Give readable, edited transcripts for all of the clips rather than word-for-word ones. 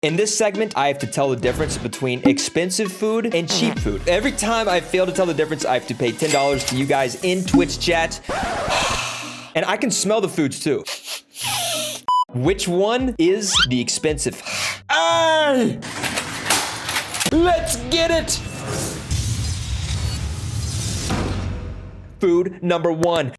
In this segment, I have to tell the difference between expensive food and cheap food. Every time I fail to tell the difference, I have to pay $10 to you guys in Twitch chat. And I can smell the foods too. Which one is the expensive? Ay! Let's get it! Food number one.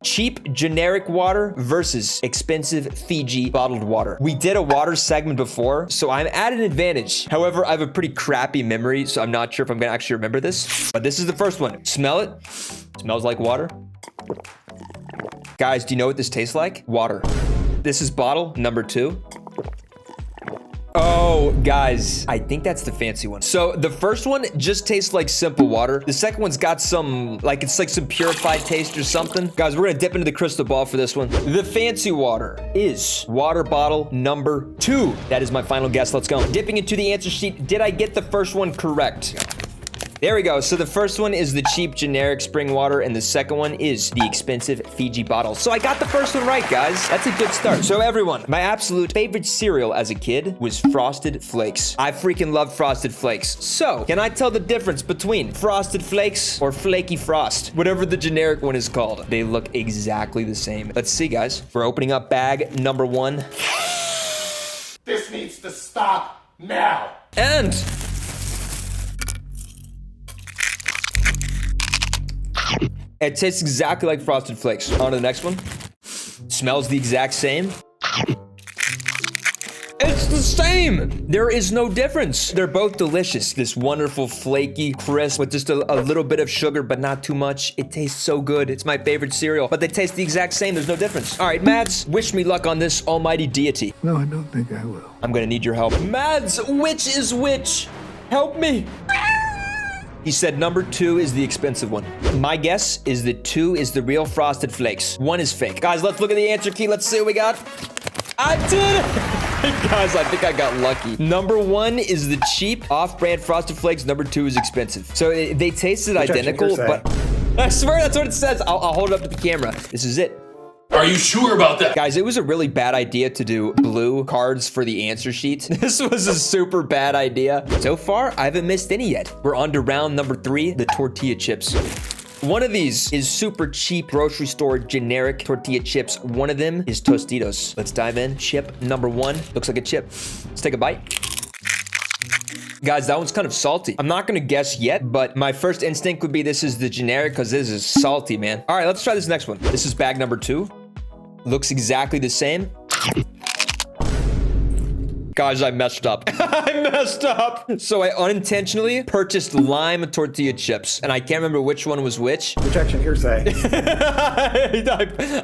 Cheap generic water versus expensive Fiji bottled water. We did a water segment before, so I'm at an advantage. However, I have a pretty crappy memory, so I'm not sure if I'm gonna actually remember this. But this is the first one. Smell it. Smells like water. Guys, do you know what this tastes like? Water. This is bottle number 2. Oh, guys, I think that's the fancy one. So the first one just tastes like simple water. The second one's got some, like it's like some purified taste or something. Guys, we're gonna dip into the crystal ball for this one. The fancy water is water bottle number 2. That is my final guess. Let's go. Dipping into the answer sheet. Did I get the first one correct? There we go. So the first one is the cheap generic spring water, and the second one is the expensive Fiji bottle. So I got the first one right, guys. That's a good start. So everyone, my absolute favorite cereal as a kid was Frosted Flakes. I freaking love Frosted Flakes. So can I tell the difference between Frosted Flakes or Flaky Frost? Whatever the generic one is called. They look exactly the same. Let's see, guys. We're opening up bag number 1. This needs to stop now. And it tastes exactly like Frosted Flakes. On to the next one. Smells the exact same. It's the same. There is no difference. They're both delicious. This wonderful flaky crisp with just a little bit of sugar, but not too much. It tastes so good. It's my favorite cereal, but they taste the exact same. There's no difference. All right, Mads, wish me luck on this almighty deity. No, I don't think I will. I'm gonna need your help. Mads, which is which? Help me. He said number 2 is the expensive one. My guess is that 2 is the real Frosted Flakes. 1 is fake. Guys, let's look at the answer key. Let's see what we got. I did it! Guys, I think I got lucky. Number 1 is the cheap off-brand Frosted Flakes. Number 2 is expensive. So they tasted identical, but I swear that's what it says. I'll hold it up to the camera. This is it. Are you sure about that? Guys, it was a really bad idea to do blue cards for the answer sheet. This was a super bad idea. So far, I haven't missed any yet. We're on to round number 3, the tortilla chips. One of these is super cheap grocery store generic tortilla chips. One of them is Tostitos. Let's dive in. Chip number 1. Looks like a chip. Let's take a bite. Guys, that one's kind of salty. I'm not gonna guess yet, but my first instinct would be this is the generic because this is salty, man. All right, let's try this next one. This is bag number 2. Looks exactly the same. Guys, I messed up. I messed up. So I unintentionally purchased lime tortilla chips, and I can't remember which one was which. Protection hearsay.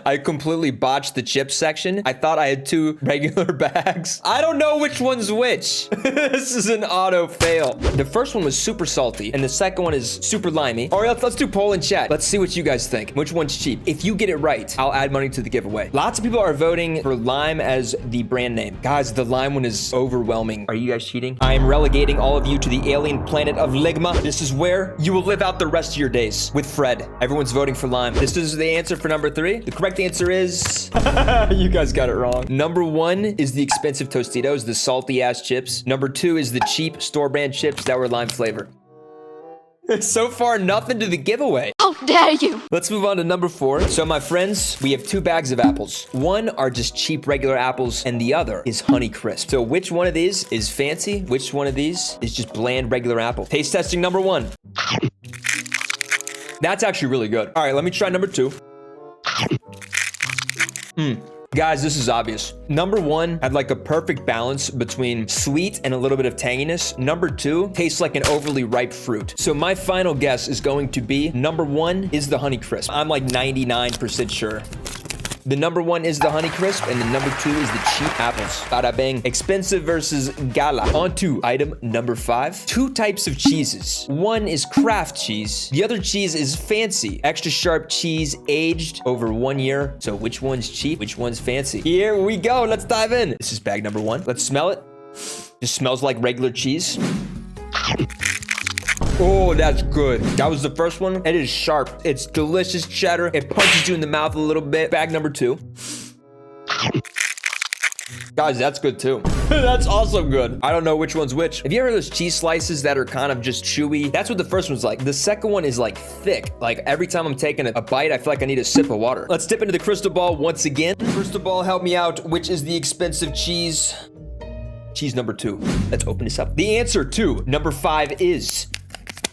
I completely botched the chip section. I thought I had 2 regular bags. I don't know which one's which. This is an auto fail. The first one was super salty, and the second one is super limey. All right, let's do poll in chat. Let's see what you guys think. Which one's cheap? If you get it right, I'll add money to the giveaway. Lots of people are voting for lime as the brand name. Guys, the lime one is overwhelming. Are you guys cheating? I am relegating all of you to the alien planet of Ligma. This is where you will live out the rest of your days with Fred. Everyone's voting for lime. This is the answer for number 3. The correct answer is... You guys got it wrong. Number 1 is the expensive Tostitos, the salty ass chips. Number 2 is the cheap store brand chips that were lime flavor. So far, nothing to the giveaway. How dare you? Let's move on to number 4. So my friends, we have 2 bags of apples. One are just cheap regular apples, and the other is Honey Crisp. So which one of these is fancy? Which one of these is just bland regular apple? Taste testing number 1. That's actually really good. All right, let me try number 2. Guys, this is obvious. Number 1 had like a perfect balance between sweet and a little bit of tanginess. Number 2 tastes like an overly ripe fruit. So my final guess is going to be number 1 is the Honey Crisp. I'm like 99% sure. The number 1 is the Honey Crisp, and the number 2 is the cheap apples. Bada bang. Expensive versus gala. On to item number 5. 2 types of cheeses. One is Kraft cheese. The other cheese is fancy. Extra sharp cheese aged over 1 year. So which one's cheap? Which one's fancy? Here we go. Let's dive in. This is bag number 1. Let's smell it. Just smells like regular cheese. Oh, that's good. That was the first one. It is sharp. It's delicious cheddar. It punches you in the mouth a little bit. Bag number 2. Guys, that's good too. That's also good. I don't know which one's which. Have you ever heard those cheese slices that are kind of just chewy? That's what the first one's like. The second one is like thick. Like every time I'm taking a bite, I feel like I need a sip of water. Let's dip into the crystal ball once again. Crystal ball, help me out. Which is the expensive cheese? Cheese number 2. Let's open this up. The answer to number 5 is...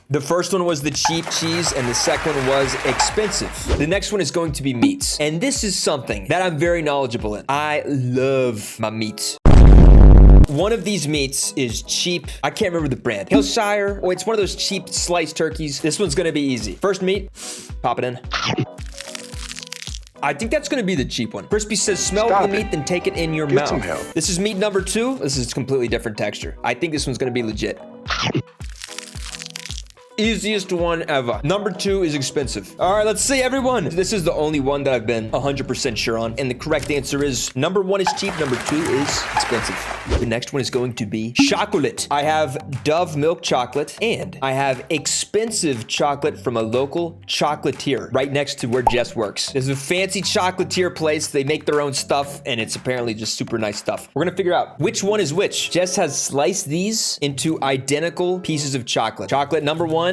The first one was the cheap cheese, and the second one was expensive. The next one is going to be meats. And this is something that I'm very knowledgeable in. I love my meats. One of these meats is cheap. I can't remember the brand. Hillshire. Oh, it's one of those cheap sliced turkeys. This one's gonna be easy. First meat, pop it in. I think that's gonna be the cheap one. Crispy says, smell the meat, then take it in your mouth. some help. This is meat number 2. This is completely different texture. I think this one's gonna be legit. Easiest one ever. Number 2 is expensive. All right, let's see, everyone. This is the only one that I've been 100% sure on. And the correct answer is number 1 is cheap, number 2 is expensive. The next one is going to be chocolate. I have Dove milk chocolate, and I have expensive chocolate from a local chocolatier right next to where Jess works. There's a fancy chocolatier place. They make their own stuff, and it's apparently just super nice stuff. We're gonna figure out which one is which. Jess has sliced these into identical pieces of chocolate. Chocolate number 1.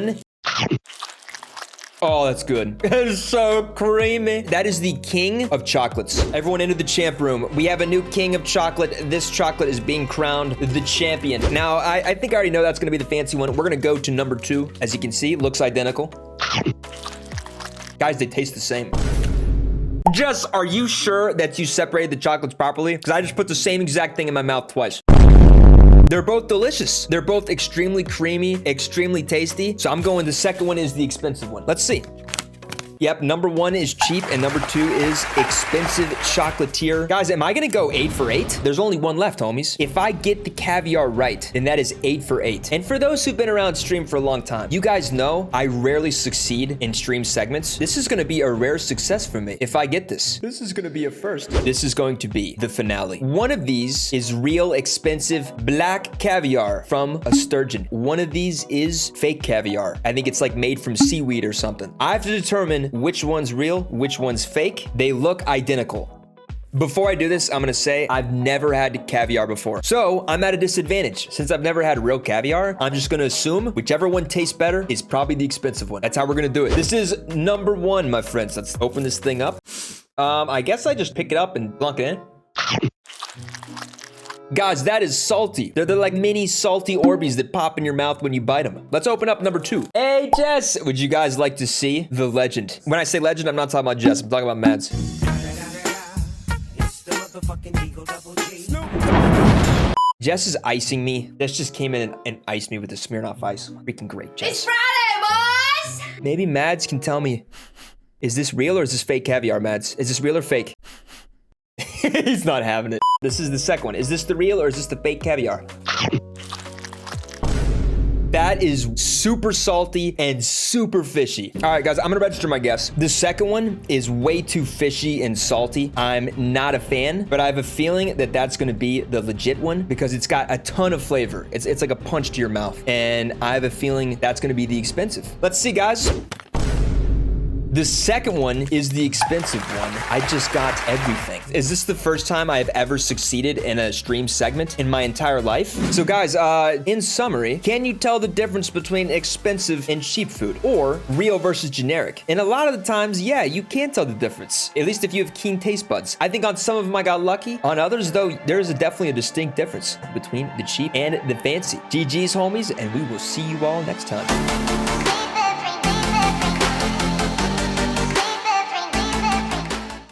Oh, that's good. It's so creamy. That is the king of chocolates. Everyone into the champ room. We have a new king of chocolate. This chocolate is being crowned the champion. Now, I think I already know that's gonna be the fancy one. We're gonna go to number 2. As you can see, looks identical. Guys, they taste the same. Jess, are you sure that you separated the chocolates properly? Because I just put the same exact thing in my mouth twice. They're both delicious. They're both extremely creamy, extremely tasty. So I'm going the second one is the expensive one. Let's see. Yep, number 1 is cheap and number 2 is expensive chocolatier. Guys, am I gonna go 8 for 8? There's only one left, homies. If I get the caviar right, then that is 8 for 8. And for those who've been around stream for a long time, you guys know I rarely succeed in stream segments. This is gonna be a rare success for me if I get this. This is gonna be a first. This is going to be the finale. One of these is real expensive black caviar from a sturgeon. One of these is fake caviar. I think it's like made from seaweed or something. I have to determine which one's real, which one's fake. They look identical. Before I do this, I'm gonna say I've never had caviar before. So I'm at a disadvantage. Since I've never had real caviar, I'm just gonna assume whichever one tastes better is probably the expensive one. That's how we're gonna do it. This is number 1, my friends. Let's open this thing up. I guess I just pick it up and plunk it in. Guys, that is salty. They're like mini salty Orbeez that pop in your mouth when you bite them. Let's open up number 2. Hey, Jess, would you guys like to see the legend? When I say legend, I'm not talking about Jess. I'm talking about Mads. Jess is icing me. Jess just came in and iced me with a Smirnoff Ice. Freaking great, Jess. It's Friday, boys! Maybe Mads can tell me, is this real or is this fake caviar, Mads? Is this real or fake? He's not having it. This is the second one. Is this the real or is this the fake caviar? That is super salty and super fishy. All right, guys, I'm gonna register my guess. The second one is way too fishy and salty. I'm not a fan, but I have a feeling that that's gonna be the legit one because it's got a ton of flavor. It's like a punch to your mouth. And I have a feeling that's gonna be the expensive. Let's see, guys. The second one is the expensive one. I just got everything. Is this the first time I have ever succeeded in a stream segment in my entire life? So guys, in summary, can you tell the difference between expensive and cheap food or real versus generic? And a lot of the times, yeah, you can tell the difference, at least if you have keen taste buds. I think on some of them I got lucky. On others though, there is definitely a distinct difference between the cheap and the fancy. GG's homies, and we will see you all next time.